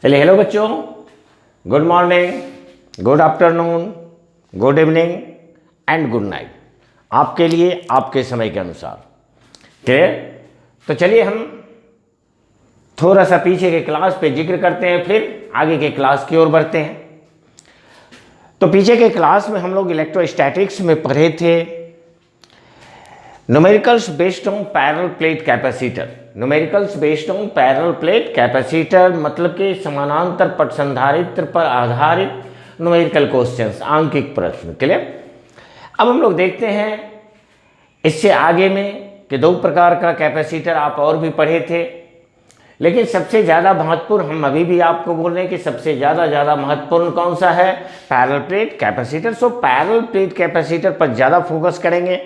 चलिए, हेलो बच्चों, good morning, good afternoon, good evening and good night. आपके लिए आपके समय के अनुसार। क्लियर? तो चलिए हम थोड़ा सा पीछे के क्लास पे जिक्र करते हैं, फिर आगे के क्लास की ओर बढ़ते हैं। तो पीछे के क्लास में हम लोग इलेक्ट्रोस्टैटिक्स में पढ़े थे numericals based on parallel plate capacitor. Numericals based on parallel plate capacitor मतलब कि समानांतर पट संधारित्र पर आधारित न्यूमेरिकल क्वेश्चंस, आंकिक प्रश्न। क्लियर? अब हम लोग देखते हैं इससे आगे में कि दो प्रकार का कैपेसिटर आप और भी पढ़े थे, लेकिन सबसे ज़्यादा महत्वपूर्ण हम अभी भी आपको बोल रहे हैं कि सबसे ज़्यादा महत्वपूर्ण कौन सा है? Parallel plate capacitor. So parallel plate capacitor पर ज़्यादा फोकस करेंगे।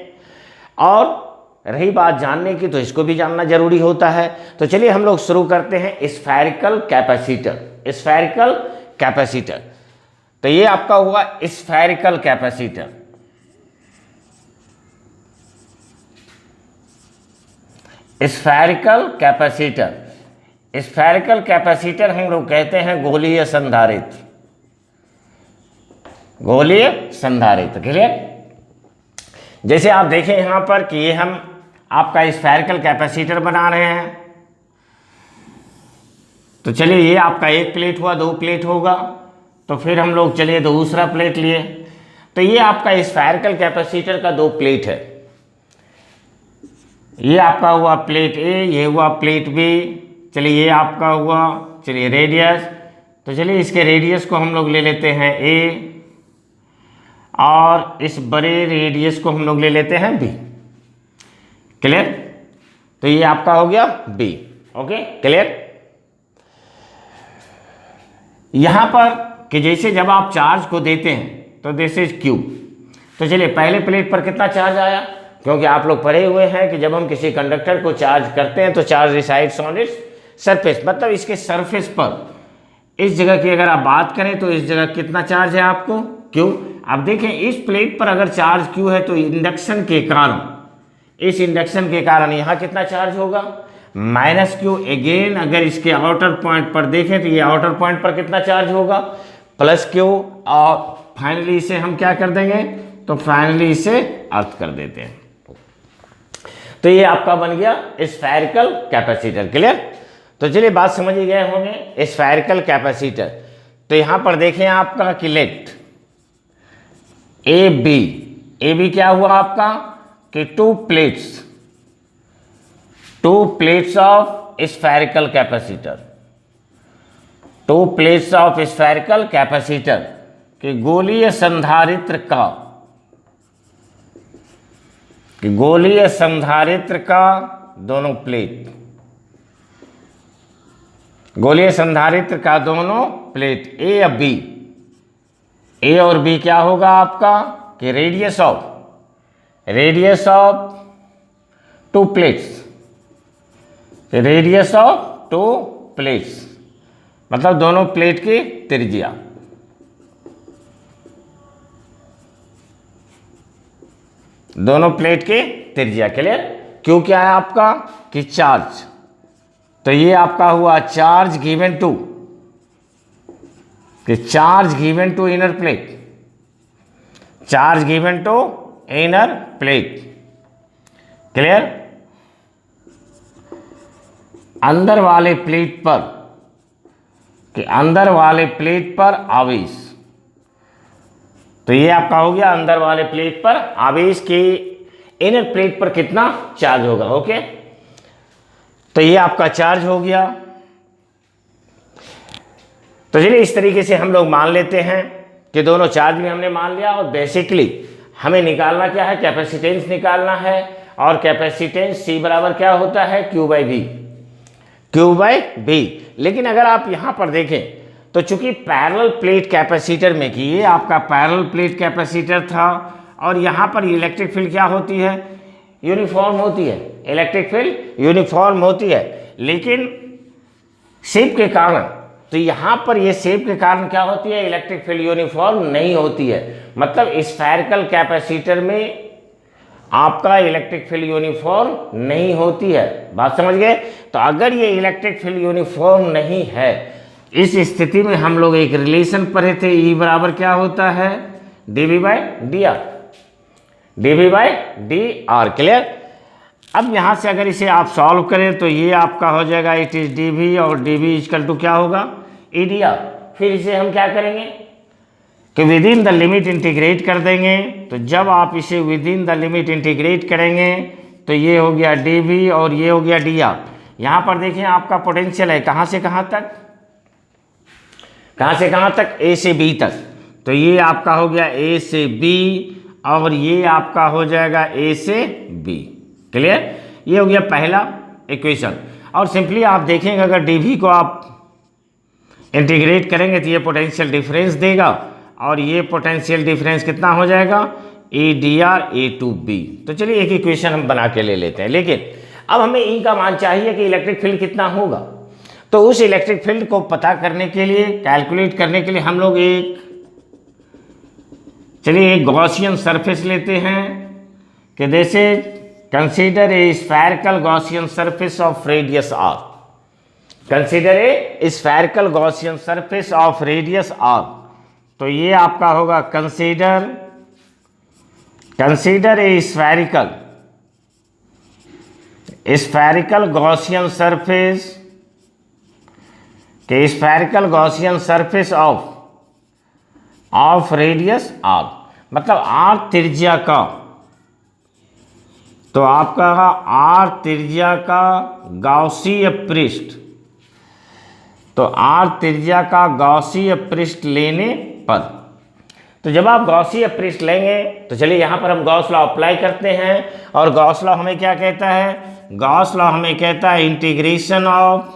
और रही बात जानने की, तो इसको भी जानना जरूरी होता है। तो चलिए हम लोग शुरू करते हैं स्फेरिकल कैपेसिटर। स्फेरिकल कैपेसिटर, तो ये आपका हुआ spherical capacitor. Spherical capacitor, spherical capacitor हम लोग कहते हैं गोलीय संधारित्र। गोलीय संधारित्र। क्लियर? जैसे आप देखें यहां पर कि ये हम आपका स्फेरिकल कैपेसिटर बना रहे हैं। तो चलिए, ये आपका एक प्लेट हुआ, दो प्लेट होगा, तो फिर हम लोग चलिए दूसरा प्लेट लिए। तो ये आपका स्फेरिकल कैपेसिटर का दो प्लेट है। ये आपका हुआ प्लेट ए, ये हुआ प्लेट बी। चलिए ये आपका हुआ, चलिए रेडियस। तो चलिए इसके रेडियस को हम लोग ले लेते हैं ए, और इस बड़े रेडियस को हम लोग ले लेते हैं बी। क्लियर? तो ये आपका हो गया बी। Okay, clear? यहां पर कि जैसे जब आप चार्ज को देते हैं तो दिस इज क्यू। तो चलिए पहले प्लेट पर कितना चार्ज आया? क्योंकि आप लोग पढ़े हुए हैं कि जब हम किसी कंडक्टर को चार्ज करते हैं तो charge resides on its surface, मतलब इसके सरफेस पर। इस जगह की अगर आप बात करें तो इस जगह कितना चार्ज है आपको? क्यू। अब देखें इस प्लेट पर अगर चार्ज क्यू है तो इंडक्शन के कारण, इस इंडक्शन के कारण यहाँ कितना चार्ज होगा? Minus Q. अगेन अगर इसके आउटर पॉइंट पर देखें तो ये आउटर पॉइंट पर कितना चार्ज होगा? Plus Q. और फाइनली इसे हम क्या कर देंगे? तो फाइनली इसे अर्थ कर देते हैं। तो ये आपका बन गया स्फेरिकल कैपेसिटर। क्लियर? तो चलिए बात समझ ही गए होंगे स्फेरिकल कैपेसिटर। तो यहां पर देखें आपका कि लेट ए बी क्या हुआ आपका कि to plates of spherical capacitor. To plates of spherical capacitor कि गोलीय संधारित्र का दोनों प्लेट, गोलीय संधारित्र का दोनों प्लेट ए या बी। ए और बी क्या होगा आपका कि radius of to plates, radius of to plates मतलब दोनों प्लेट की त्रिज्या। दोनों प्लेट की त्रिज्या। क्लियर? क्यों क्या है आपका कि चार्ज। तो ये आपका हुआ charge given to inner plate, charge given to inner plate. Clear? अंदर वाले प्लेट पर आवेश। तो ये आपका हो गया अंदर वाले प्लेट पर आवेश की इनर प्लेट पर कितना चार्ज होगा। ओके, तो ये आपका चार्ज हो गया। तो चलिए इस तरीके से हम लोग मान लेते हैं कि दोनों चार्ज भी हमने मान लिया, और बेसिकली हमें निकालना क्या है? कैपेसिटेंस निकालना है। और कैपेसिटेंस C बराबर क्या होता है? Q by V। लेकिन अगर आप यहां पर देखें तो चूंकि पैरेलल प्लेट कैपेसिटर में कि ये आपका पैरेलल प्लेट कैपेसिटर था, और यहां पर इलेक्ट्रिक फील्ड क्या होती है? यूनिफॉर्म होती है। इलेक्ट्रिक फील्ड यूनिफॉर्म होती है, लेकिन शेप के कारण, तो यहां पर ये शेप के कारण क्या होती है? इलेक्ट्रिक फील्ड यूनिफॉर्म नहीं होती है। मतलब स्फेरिकल कैपेसिटर में आपका इलेक्ट्रिक फील्ड यूनिफॉर्म नहीं होती है। बात समझ गए? तो अगर ये इलेक्ट्रिक फील्ड यूनिफॉर्म नहीं है इस स्थिति में हम लोग एक रिलेशन पढ़े थे, ई बराबर क्या होता है, dv by D R, dv by D R. Clear. अब यहाँ से अगर इसे आप सॉल्व करें तो ये आपका हो जाएगा इट इज dv और dv इक्वल टू क्या होगा, ई डी आर। फिर इसे हम क्या करेंगे कि with in the limit integrate कर देंगे। तो जब आप इसे with in the limit integrate करेंगे तो ये हो गया dv और ये हो गया डी आर। यहाँ पर देखिए आपका पोटेंशियल है कहाँ से कहाँ तक, कहाँ से कहाँ तक, ए से बी तक। तो ये आपका हो गया ए से बी और ये आपका हो जाएगा ए से बी। क्लियर। ये हो गया पहला इक्वेशन। और सिंपली आप देखेंगे अगर dv को आप इंटीग्रेट करेंगे तो ये पोटेंशियल डिफरेंस देगा और ये पोटेंशियल डिफरेंस कितना हो जाएगा, A D R A to B. तो चलिए एक इक्वेशन हम बना के ले लेते हैं। लेकिन अब हमें ई का मान चाहिए कि इलेक्ट्रिक फील्ड कितना होगा। तो उस इलेक्ट्रिक फील्ड को पता करने के लिए, कैलकुलेट करने के लिए हम लोग एक गॉसियन सरफेस लेते हैं कि जैसे consider a spherical Gaussian surface of radius R. Consider a spherical Gaussian surface of radius R. तो ये आपका होगा consider a spherical Gaussian surface के spherical Gaussian surface of radius R, मतलब आर त्रिज्या का। तो आपका आर त्रिज्या का गॉसीय पृष्ठ, तो आर त्रिज्या का गॉसीय पृष्ठ लेने पर, तो जब आप गॉसीय पृष्ठ लेंगे तो चलिए यहाँ पर हम गॉस लॉ अप्लाई करते हैं। और गॉस लॉ हमें क्या कहता है, गॉस लॉ हमें कहता है integration of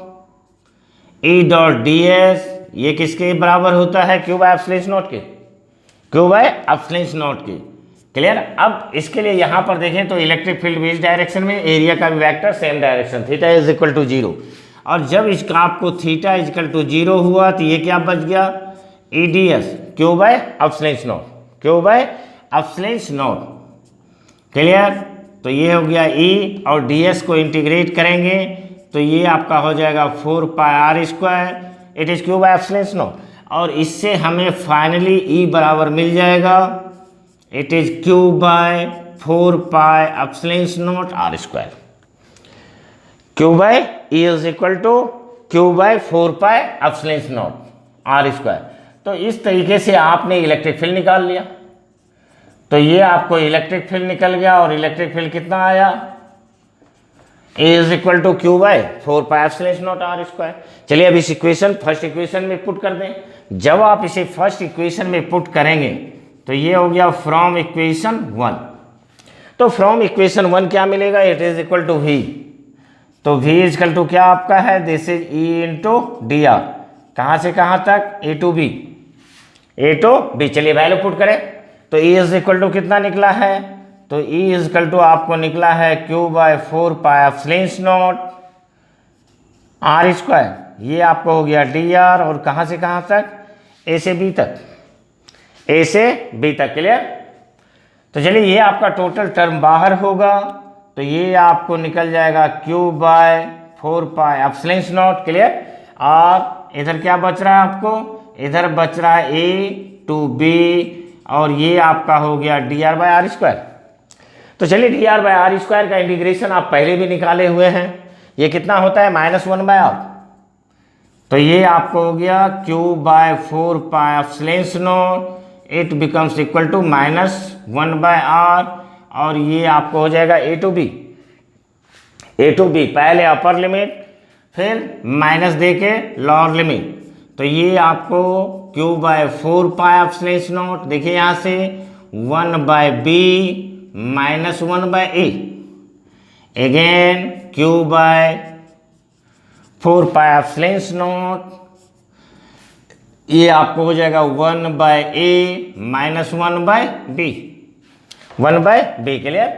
E dot D S, ये किसके बराबर होता है, Q by epsilon naught K, Q by epsilon naught K. Clear. अब इसके लिए यहाँ पर देखें तो इलेक्ट्रिक फील्ड इस डायरेक्शन में, एरिया का भी vector same direction, theta is equal to 0। और जब इसका आपको थीटा इज इक्वल टू 0 हुआ तो ये क्या बच गया, E D S Q by epsilon not, Q by epsilon naught. Clear. तो ये हो गया ई और डी एस को इंटीग्रेट करेंगे तो ये आपका हो जाएगा 4 pi R square, it is Q by epsilon naught. और इससे हमें फाइनली ई बराबर मिल जाएगा, it is Q by 4 pi epsilon naught R square. Q by E is equal to Q by 4 pi epsilon naught R square. तो इस तरीके से आपने इलेक्ट्रिक फील्ड निकाल लिया। तो ये आपको इलेक्ट्रिक फील्ड निकल गया और इलेक्ट्रिक फील्ड कितना आया, E is equal to Q by 4 pi epsilon naught R square. चलिए अब इस इक्वेशन फर्स्ट इक्वेशन में पुट कर दें। जब आप इसे फर्स्ट इक्वेशन में पुट करेंगे तो ये हो गया फ्रॉम इक्वेशन 1। तो फ्रॉम इक्वेशन 1 क्या मिलेगा, it is equal to V. तो वी इज इक्वल टू क्या आपका है, this is E into D R, कहाँ से कहाँ तक, A to B, A to B. चलिए वैल्यू पुट करें तो ई इज इक्वल टू कितना निकला है, तो ई इज इक्वल टू आपको निकला है Q by 4 pi epsilon naught R square. ये आपको हो गया डी आर और कहाँ से कहाँ तक, ए से बी तक, ए से बी तक। क्लियर। तो चलिए ये आपका टोटल टर्म बाहर होगा तो ये आपको निकल जाएगा Q by 4 pi epsilon naught. Clear. और इधर क्या बच रहा है आपको, इधर बच रहा है ए टू बी और ये आपका हो गया D R by R square. तो चलिए D R by R square का इंटीग्रेशन आप पहले भी निकाले हुए हैं, ये कितना होता है -1 बाय आर। तो ये आपको हो गया Q by 4 pi epsilon naught, it becomes equal to -1 by R और ये आपको हो जाएगा A to B, A to B पहले अपर लिमिट फिर माइनस दे के लोअर लिमिट। तो ये आपको Q by 4 pi epsilon naught, देखिए यहाँ से 1 by B -1 by A, again Q by 4 pi epsilon naught, ये आपको हो जाएगा 1 by A -1 by B, 1 by B. Clear.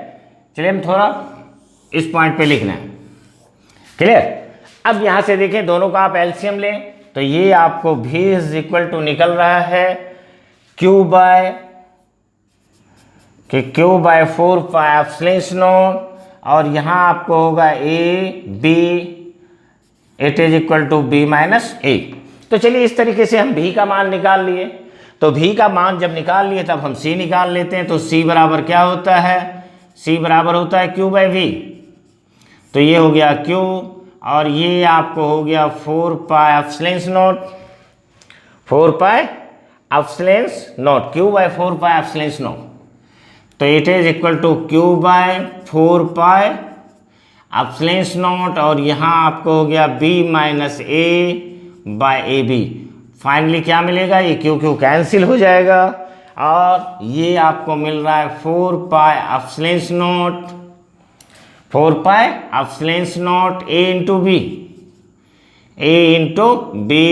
चलिए हम थोड़ा इस पॉइंट पे लिखना है। क्लियर। अब यहां से देखें दोनों का आप एलसीएम लें तो ये आपको v इज इक्वल टू निकल रहा है Q by 4 pi epsilon naught और यहाँ आपको होगा A B, it is equal to B minus A. तो चलिए इस तरीके से हम v का मान निकाल लिए। तो v का मान जब निकाल लिए तब हम c निकाल लेते हैं। तो c बराबर क्या होता है, c बराबर होता है q बाई v। तो ये हो गया q और ये आपको हो गया 4 pi epsilon naught, 4 pi epsilon naught, q by 4 pi epsilon naught. तो it is equal to q by 4 pi epsilon naught और यहाँ आपको हो गया b minus a by A B. Finally क्या मिलेगा, ये क्यू क्यू कैंसिल हो जाएगा और ये आपको मिल रहा है 4 pi epsilon naught, 4 pi epsilon naught a into B, a into B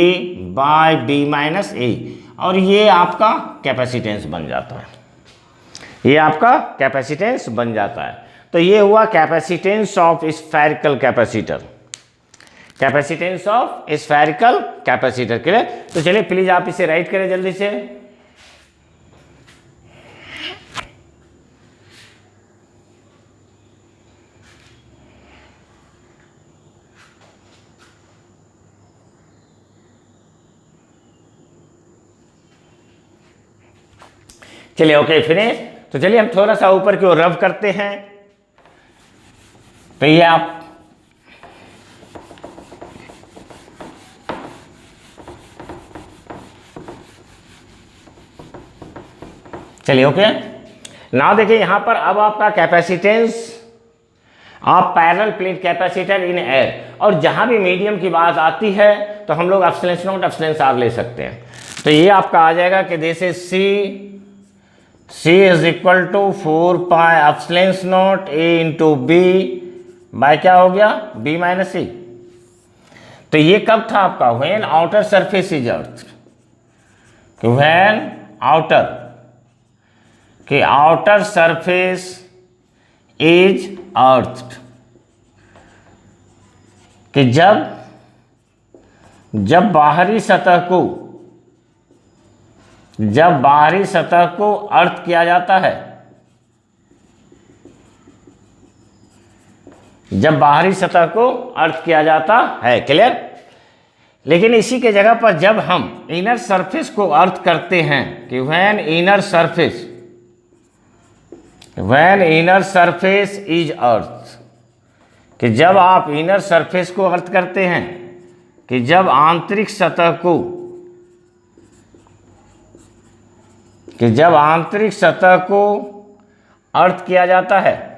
by B minus A. और ये आपका कैपेसिटेंस बन जाता है, ये आपका कैपेसिटेंस बन जाता है। तो ये हुआ capacitance of spherical capacitor, capacitance of spherical capacitor. Clear. तो चलिए प्लीज आप इसे राइट करें जल्दी से। चलिए ओके फिनिश। तो चलिए हम थोड़ा सा ऊपर की ओर रब करते हैं। तो ये आप चलिए ओके। नाउ देखिए यहां पर अब आपका capacitance of parallel plate capacitor in air, और जहां भी मीडियम की बात आती है तो हम लोग एप्सिलॉन नॉट एप्सिलॉन आर ले सकते हैं। तो ये आपका आ जाएगा कि this is C is equal to 4 pi epsilon naught A into B by क्या हो गया बी माइनस सी। तो ये कब था आपका, when outer surface is earth, when outer surface is earth, कि जब बाहरी सतह को अर्थ किया जाता है, जब बाहरी सतह को अर्थ किया जाता है। क्लियर। लेकिन इसी के जगह पर जब हम इनर सरफेस को अर्थ करते हैं कि when inner surface is earth, कि जब आप इनर सरफेस को अर्थ करते हैं, कि जब आंतरिक सतह को अर्थ किया जाता है,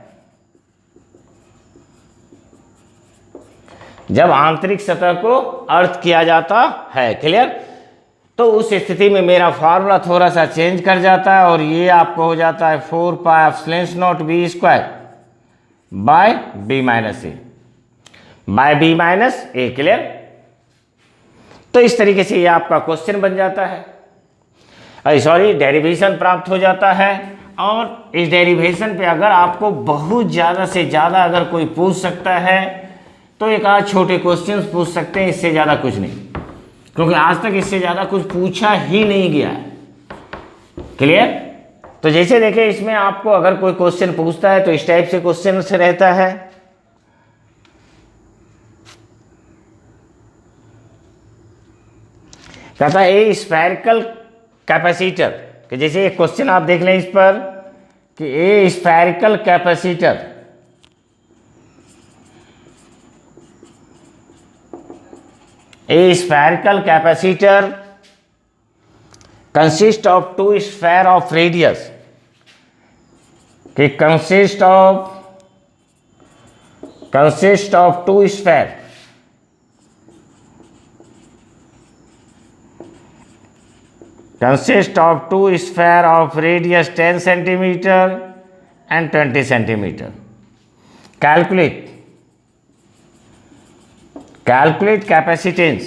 जब आंतरिक सतह को अर्थ किया जाता है। क्लियर। तो उस स्थिति में मेरा फार्मूला थोड़ा सा चेंज कर जाता है और ये आपको हो जाता है 4 pi epsilon naught B square by B minus A by B minus A. Clear. तो इस तरीके से ये आपका क्वेश्चन बन जाता है, डेरिवेशन प्राप्त हो जाता है। और इस डेरिवेशन पे अगर आपको बहुत ज़्यादा से ज़्यादा अगर कोई पूछ सकता है तो एक आध छोटे क्वेश्चंस पूछ सकते हैं, इससे ज़्यादा कुछ नहीं, क्योंकि आज तक इससे ज़्यादा कुछ पूछा ही नहीं गया है। क्लियर। तो जैसे देखें इसमें आपको अगर कोई क्वेश्चन पूछता है तो इस टाइप से क्वेश्चन से रहता है। कहता है ए स्फेरिकल कैपेसिटर, कि जैसे एक क्वेश्चन आप देख लें इस पर कि ए spherical capacitor consists of two sphere of radius, कि consist of two sphere, of radius 10 centimeter and 20 centimeter. Calculate capacitance.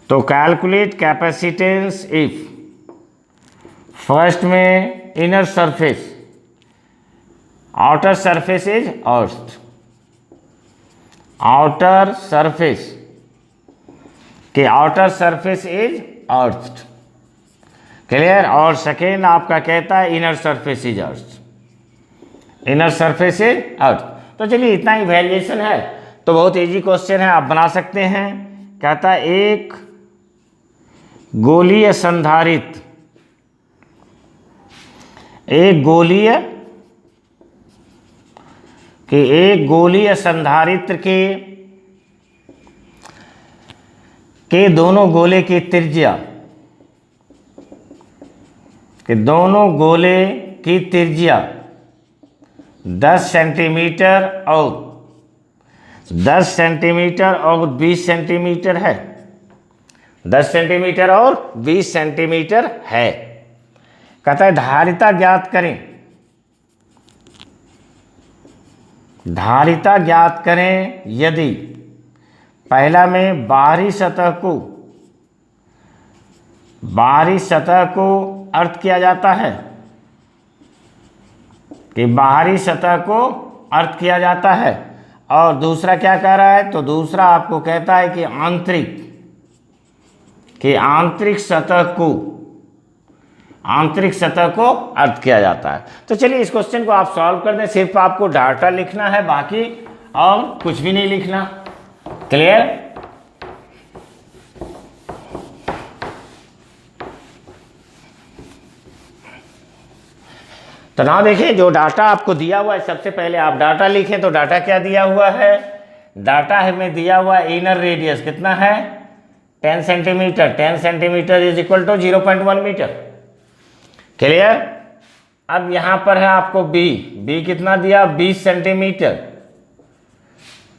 तो कैलकुलेट कैपेसिटेंस इफ फर्स्ट में inner surface, outer surface is earth, outer surface is earth. Clear. और second आपका कहता है inner surface is अर्थ, तो चलिए इतना ही वैल्यूएशन है। तो बहुत इजी क्वेश्चन है, आप बना सकते हैं कहता है एक गोलीय संधारित्र, एक गोलीय संधारित्र के दोनों गोले की त्रिज्या, कि दोनों गोले की त्रिज्या 10 सेंटीमीटर और 20 सेंटीमीटर है, 10 सेंटीमीटर और 20 सेंटीमीटर है। कहता है धारिता ज्ञात करें, धारिता ज्ञात करें यदि पहला में बाहरी सतह को अर्थ किया जाता है, कि बाहरी सतह को अर्थ किया जाता है, और दूसरा क्या कह रहा है, तो दूसरा आपको कहता है कि आंतरिक सतह को अर्थ किया जाता है। तो चलिए इस क्वेश्चन को आप सॉल्व कर दें, सिर्फ आपको डाटा लिखना है, बाकी और कुछ भी नहीं लिखना। क्लियर? तो ना देखिए, जो डाटा आपको दिया हुआ है, सबसे पहले आप डाटा लिखें। तो डाटा क्या दिया हुआ है, डाटा हमें दिया हुआ इनर रेडियस कितना है, 10 centimetre. 10 centimetre is equal to 0.1 metre. Clear? अब यहां पर है आपको बी कितना दिया, 20 सेंटीमीटर।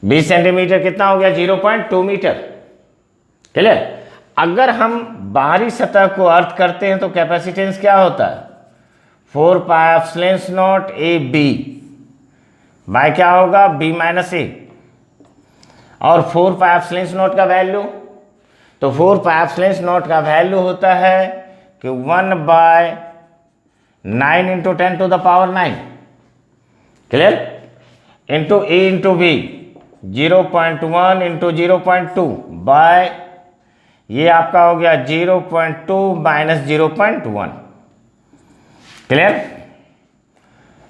20 सेंटीमीटर कितना हो गया, 0.2 मीटर। क्लियर? अगर हम बाहरी सतह को अर्थ करते हैं तो कैपेसिटेंस क्या होता है, 4 pi epsilon naught A B by क्या होगा, बी माइनस ए। और 4 पाई एप्सिलॉन नॉट का वैल्यू, तो 4 पाई एप्सिलॉन नॉट का वैल्यू होता है कि 1/9 into 10 to the power 9। Clear? Into A into B, 0.1 into 0.2 by ये आपका हो गया 0.2 माइनस 0.1। क्लियर?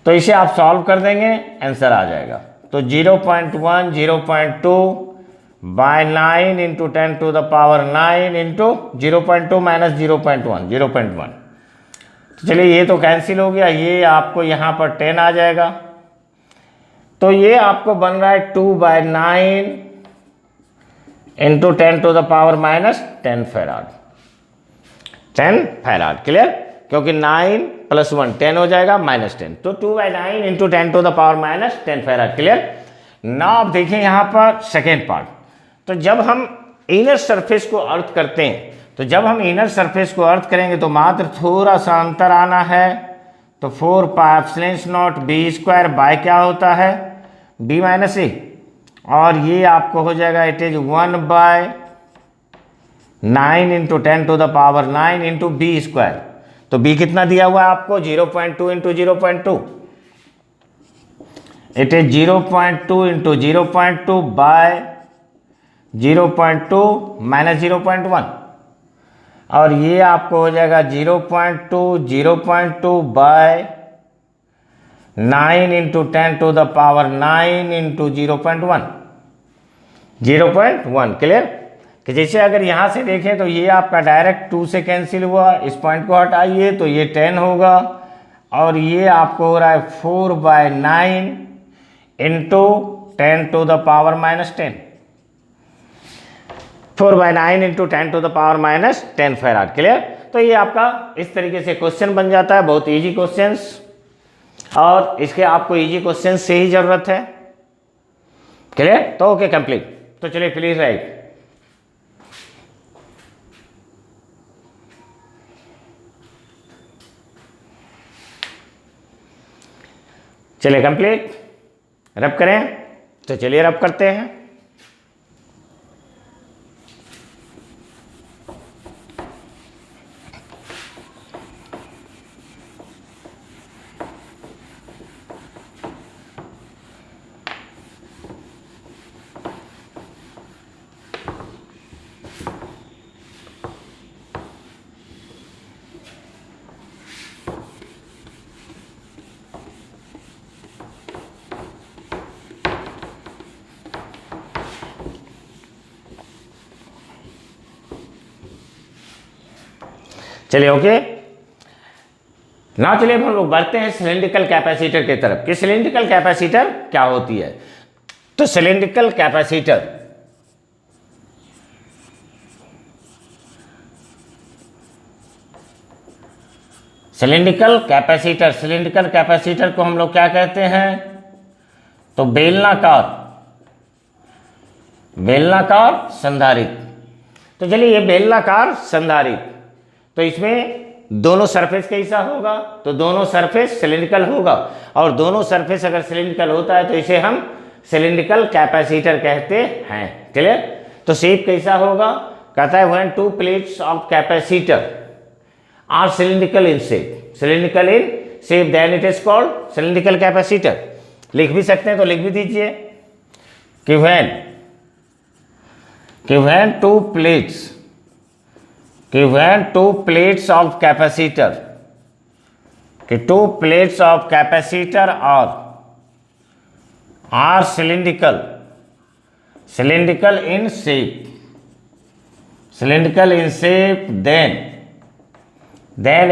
तो इसे आप सॉल्व कर देंगे, आंसर आ जाएगा। तो 0.1 0.2 by 9 into 10 to the power 9 into 0.2 minus 0.1। तो चलिए ये तो कैंसिल हो गया, ये आपको यहाँ पर 10 आ जाएगा। तो ये आपको बन रहा है 2/9 into 10 to the power minus 10 farad. 10 farad. Clear? क्योंकि 9 + 1 10 हो जाएगा, -10। तो 2/9 into 10 to the power minus 10 farad. Clear? Now आप देखिए यहाँ पर सेकेंड पार्ट। तो जब हम इनर सरफेस को अर्थ करते हैं, तो जब हम इनर सरफेस को अर्थ करेंगे तो मात्र थोड़ा सा अंतर आना है। तो 4 pi epsilon naught B square bye क्या होता है, बी माइनस ए, और ये आपको हो जाएगा it is 1/9 into 10 to the power 9 into B square. तो बी कितना दिया हुआ है आपको, 0.2 into 0.2, it is 0.2 into 0.2 by 0.2 minus 0.1, और ये आपको हो जाएगा 0.2 by 9 into 10 to the power 9 into 0.1। Clear? कि जैसे अगर यहाँ से देखें तो ये आपका डायरेक्ट 2 से कैंसिल हुआ, इस पॉइंट को हटाइए तो ये 10 होगा, और ये आपको हो रहा है 4/9 into 10 to the power minus 10। 4/9 into 10 to the power minus 10 farad. Clear? तो ये आपका इस तरीके से क्वेश्चन बन जाता है, बहुत इजी क्वेश्चंस, और इसके आपको इजी क्वेश्चन से ही जरूरत है। क्लियर? तो ओके, कंप्लीट। तो चलिए प्लीज राइट। चलिए कंप्लीट, रब करें। तो चलिए रब करते हैं। चलिए ओके। ना चलिए अब हम लोग बढ़ते हैं सिलिंड्रिकल कैपेसिटर की तरफ कि सिलिंड्रिकल कैपेसिटर क्या होती है। तो सिलिंड्रिकल कैपेसिटर सिलिंड्रिकल कैपेसिटर को हम लोग क्या कहते हैं? तो बेलनाकार संधारित्र। तो चलिए ये बेलनाकार संधारित्र, तो इसमें दोनों सरफेस कैसा होगा? तो दोनों सरफेस सिलिंड्रिकल होगा, और दोनों सरफेस अगर सिलिंड्रिकल होता है तो इसे हम सिलिंड्रिकल कैपेसिटर कहते हैं। क्लियर? तो शेप कैसा होगा? कहता है when two plates of capacitor are cylindrical in shape then it is called cylindrical capacitor. लिख भी सकते हैं तो लिख भी दीजिए कि when two plates of capacitor are cylindrical in shape, then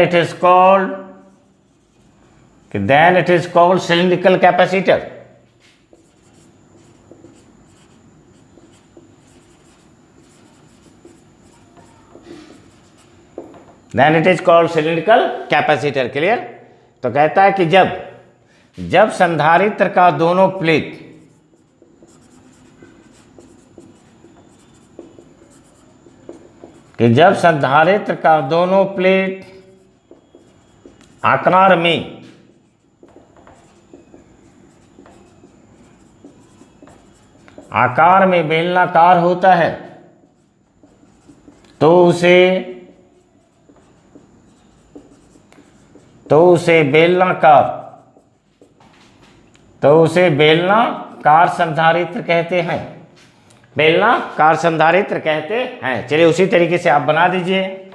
it is called cylindrical capacitor। Then it is called cylindrical capacitor। Clear? तो कहता है कि जब संधारित्र का दोनों प्लेट आकार में बेलनाकार होता है तो उसे बेलनाकार संधारित्र कहते हैं। बेलनाकार संधारित्र कहते हैं। चलिए उसी तरीके से आप बना दीजिए।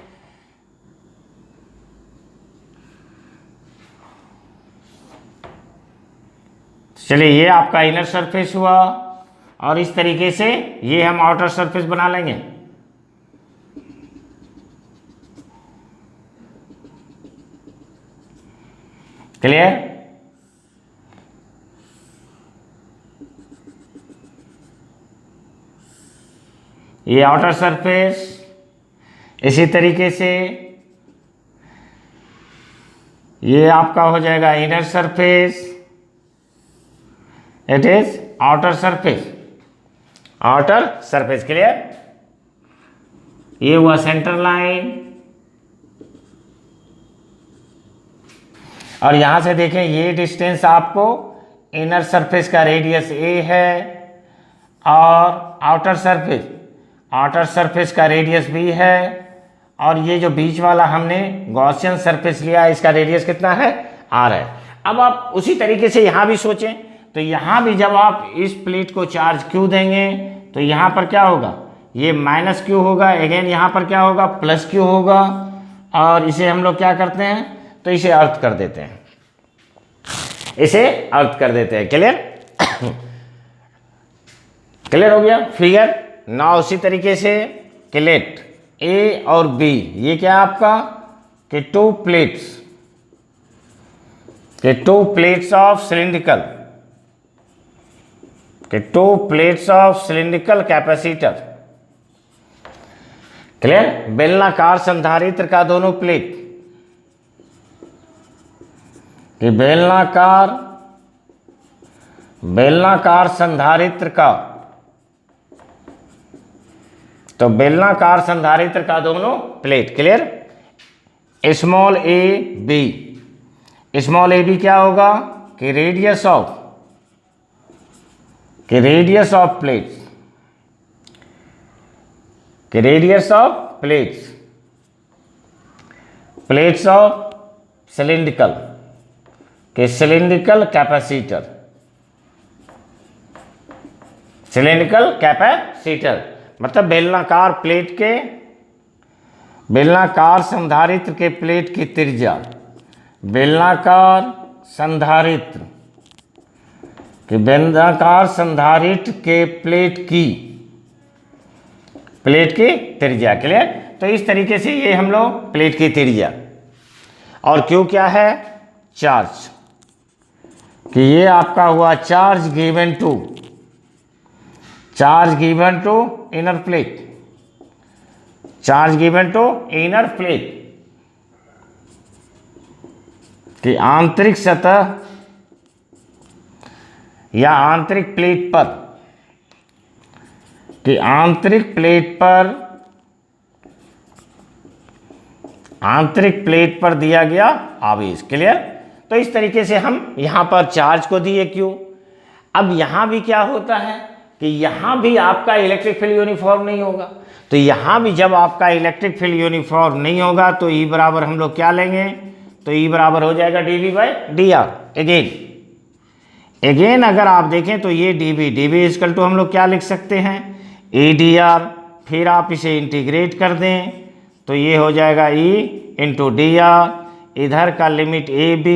चलिए ये आपका इनर सरफेस हुआ, और इस तरीके से ये हम आउटर सरफेस बना लेंगे। क्लियर? ये आउटर सरफेस, इसी तरीके से ये आपका हो जाएगा inner surface, it is outer surface. Clear? ये हुआ सेंटर लाइन, और यहां से देखें ये डिस्टेंस आपको इनर सरफेस का रेडियस ए है, और आउटर सरफेस का रेडियस बी है, और ये जो बीच वाला हमने गॉसियन सरफेस लिया इसका रेडियस कितना है? आर है। अब आप उसी तरीके से यहाँ भी सोचें, तो यहाँ भी जब आप इस प्लेट को चार्ज क्यू देंगे तो यहाँ पर क्या होगा? ये माइनस क्यू होगा, अगेन यहाँ पर क्या होगा? प्लस क्यू होगा, और इसे हम लोग क्या करते हैं? तो इसे अर्थ कर देते हैं। क्लियर? क्लियर हो गया फिगर? ना उसी तरीके से लेट ए और बी, ये क्या आपका कि to plates of cylindrical capacitor. Clear? बेलनाकार संधारित्र का दोनों प्लेट कि बेलनाकार संधारित्र का, तो बेलनाकार संधारित्र का दोनों plate. Clear? Small A B क्या होगा कि radius of plates of cylindrical capacitor, मतलब बेलनाकार संधारित्र के प्लेट की त्रिज्या, बेलनाकार संधारित्र के प्लेट की त्रिज्या। क्लियर? तो तो इस तरीके से ये हम लोग प्लेट की त्रिज्या, और क्यू क्या है, चार्ज, कि ये आपका हुआ charge given to inner plate, charge given to inner plate, कि आंतरिक सतह या आंतरिक प्लेट पर, कि आंतरिक प्लेट पर दिया गया आवेश। क्लियर। तो इस तरीके से हम यहां पर चार्ज को दिए क्यू। अब यहां भी क्या होता है कि यहां भी आपका इलेक्ट्रिक फील्ड यूनिफॉर्म नहीं होगा, तो यहां भी जब आपका इलेक्ट्रिक फील्ड यूनिफॉर्म नहीं होगा तो ई बराबर हम लोग क्या लेंगे, तो ई बराबर हो जाएगा dV/dr। अगेन अगर आप देखें तो ये dV इक्वल टू हम लोग क्या लिख सकते हैं, AdR, फिर आप इसे इंटीग्रेट कर दें तो ये हो जाएगा E इंटू dr, इधर का लिमिट AB,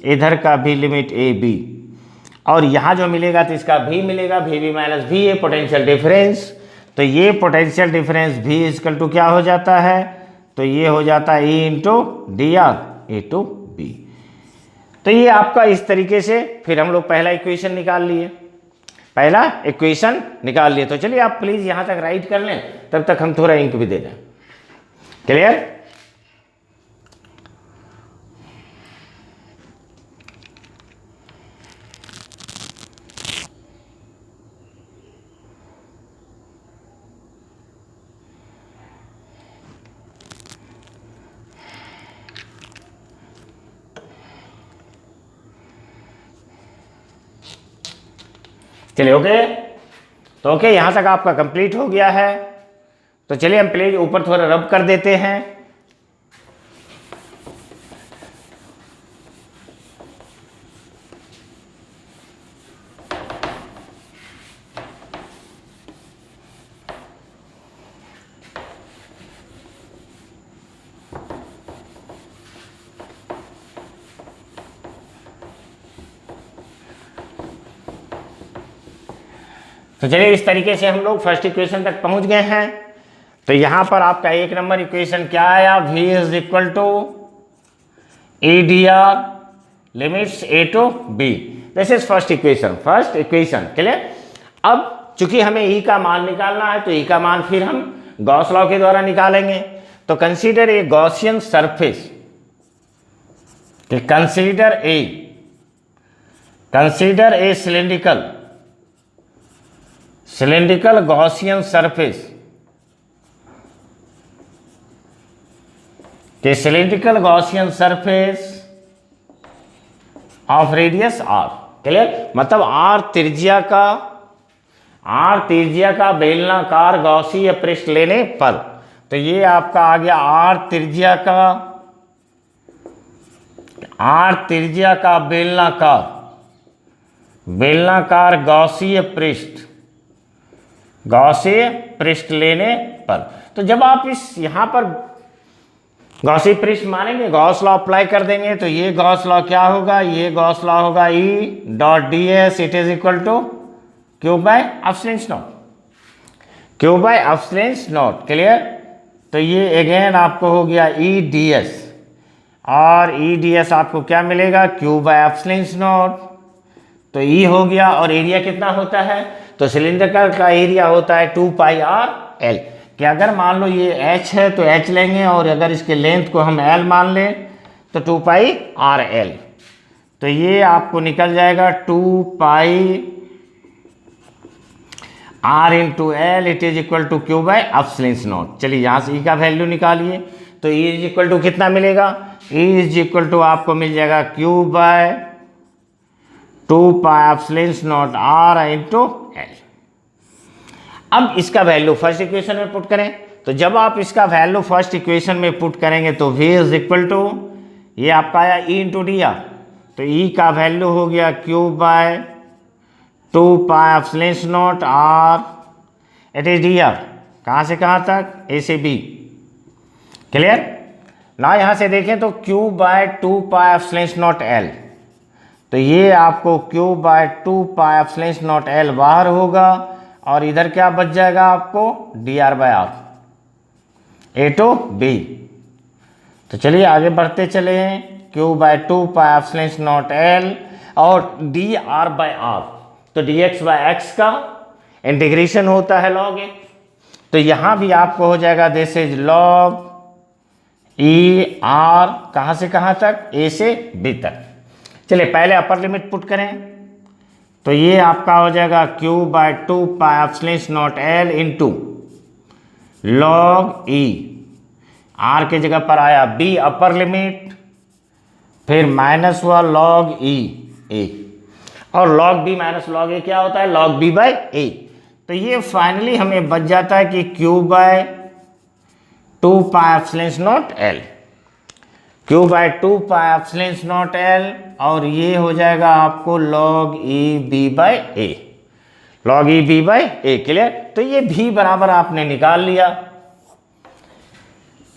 इधर का भी लिमिट AB, और यहाँ जो मिलेगा तो इसका भी मिलेगा, VB minus VA potential difference. तो ये potential difference V equal to क्या हो जाता है, तो ये हो जाता है E into dr A to B। तो ये आपका इस तरीके से फिर हम लोग पहला इक्वेशन निकाल लिए। तो चलिए आप प्लीज यहां तक राइट कर लें, तब तक हम थोड़ा इंक भी दे दें। क्लियर। चलिए ओके, तो ओके यहां तक आपका कंप्लीट हो गया है। तो चलिए हम प्लीज ऊपर थोड़ा रब कर देते हैं। तो चलिए इस तरीके से हम लोग फर्स्ट इक्वेशन तक पहुंच गए हैं। तो यहां पर आपका एक नंबर इक्वेशन क्या आया, V is equal to AdR limits A to B। This is first equation. Clear. अब चूंकि हमें E का मान निकालना है तो E का मान फिर हम गॉस लॉ के द्वारा निकालेंगे। तो consider a Gaussian surface, consider a cylindrical Gaussian surface, के cylindrical Gaussian surface of radius R। Clear. मतलब R त्रिज्या का बेलनाकार गॉसीय पृष्ठ लेने पर, तो ये आपका आ गया R त्रिज्या का बेलनाकार गॉसीय पृष्ठ लेने पर। तो जब आप इस यहां पर गॉसी पृष्ठ मानेंगे, गॉस लॉ अप्लाई कर देंगे, तो ये गॉस लॉ क्या होगा, ये गॉस लॉ होगा E dot ds it is equal to Q by epsilon naught. Clear. तो ये अगेन आपको हो गया E ds, और E ds आपको क्या मिलेगा, Q बाय एप्सिलॉन नॉट। तो E हो गया, और एरिया कितना होता है, तो सिलेंडर का एरिया होता है 2πr/L। कि अगर मान लो ये H है तो H लेंगे, और अगर इसके लेंथ को हम L मान लें तो 2πr/L। तो ये आपको निकल जाएगा 2πr into L it is equal to Q by epsilon naught. चलिए यहाँ से E का वैल्यू निकालिए। तो E इज इक्वल टू कितना मिलेगा, E इज इक्वल टू आपको मिल जाएगा Q by 2π epsilon naught R into L। अब इसका वैल्यू फर्स्ट इक्वेशन में पुट करें। तो जब आप इसका वैल्यू फर्स्ट इक्वेशन में पुट करेंगे तो V इज इक्वल टू, ये आपका आया E इंटू dr। तो E का वैल्यू हो गया Q by 2π epsilon naught R it is dr। कहाँ से कहाँ तक, A से B। क्लियर ना। यहाँ से देखें तो Q by 2π epsilon naught L, तो ये आपको Q by 2π epsilon naught L बाहर होगा, और इधर क्या बच जाएगा आपको dr by R। A to B। तो चलिए आगे बढ़ते चले हैं। Q/2πε0L और dr/r, तो dx/x का इंटीग्रेशन होता है log A। तो यहाँ भी आपको हो जाएगा this is log E r, कहाँ से कहाँ तक, A से B तक। चलिए पहले अपर लिमिट पुट करें, तो ये आपका हो जाएगा Q/2πε0L into log E, R के जगह पर आया B अपर लिमिट, फिर माइनस हुआ log E A, और log B minus log A क्या होता है, log B बाई A। तो ये फाइनली हमें बच जाता है कि Q/2πε0L, Q/2πε0L, और ये हो जाएगा आपको log E B by A, log E B by A। Clear. तो ये भी बराबर आपने निकाल लिया।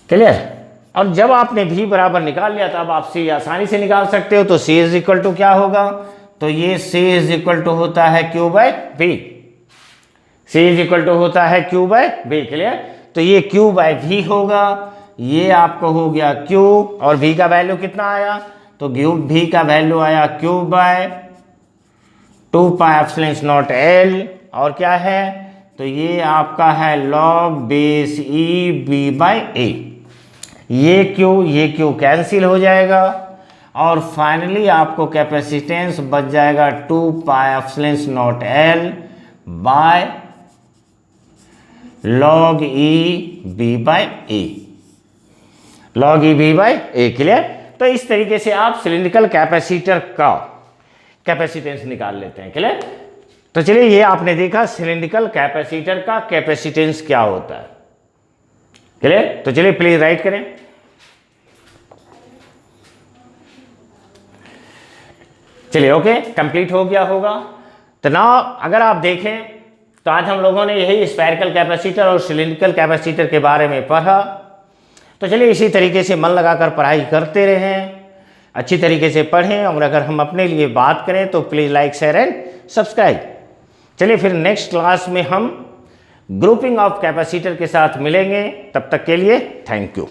क्लियर। और जब आपने भी बराबर निकाल लिया तब आप C आसानी से निकाल सकते हो। तो C इज इक्वल टू क्या होगा, तो ये C इज इक्वल टू होता है Q by B, C is equal to होता है Q बाई B। क्लियर। तो ये Q बाई V होगा, ये आपको हो गया Q, और V का वैल्यू कितना आया, तो V का वैल्यू आया Q/2πε0L, और क्या है, तो ये आपका है log base E B by A। ये Q कैंसिल हो जाएगा, और फाइनली आपको कैपेसिटेंस बच जाएगा 2πε0L by log E B by A, log E B by A। Clear. तो इस तरीके से आप सिलिंड्रिकल कैपेसिटर का कैपेसिटेंस निकाल लेते हैं। क्लियर। तो चलिए ये आपने देखा सिलिंड्रिकल कैपेसिटर का कैपेसिटेंस क्या होता है। क्लियर। तो चलिए प्लीज राइट करें। चलिए ओके, कंप्लीट हो गया होगा। तो ना अगर आप देखें तो आज हम लोगों ने यही स्फेरिकल कैपेसिटर और सिलिंड्रिकल कैपेसिटर के बारे में पढ़ा। तो चलिए इसी तरीके से मन लगाकर पढ़ाई करते रहें, अच्छी तरीके से पढ़ें, और अगर हम अपने लिए बात करें तो please like share and subscribe. चलिए फिर नेक्स्ट क्लास में हम ग्रुपिंग ऑफ कैपेसिटर के साथ मिलेंगे। तब तक के लिए थैंक यू।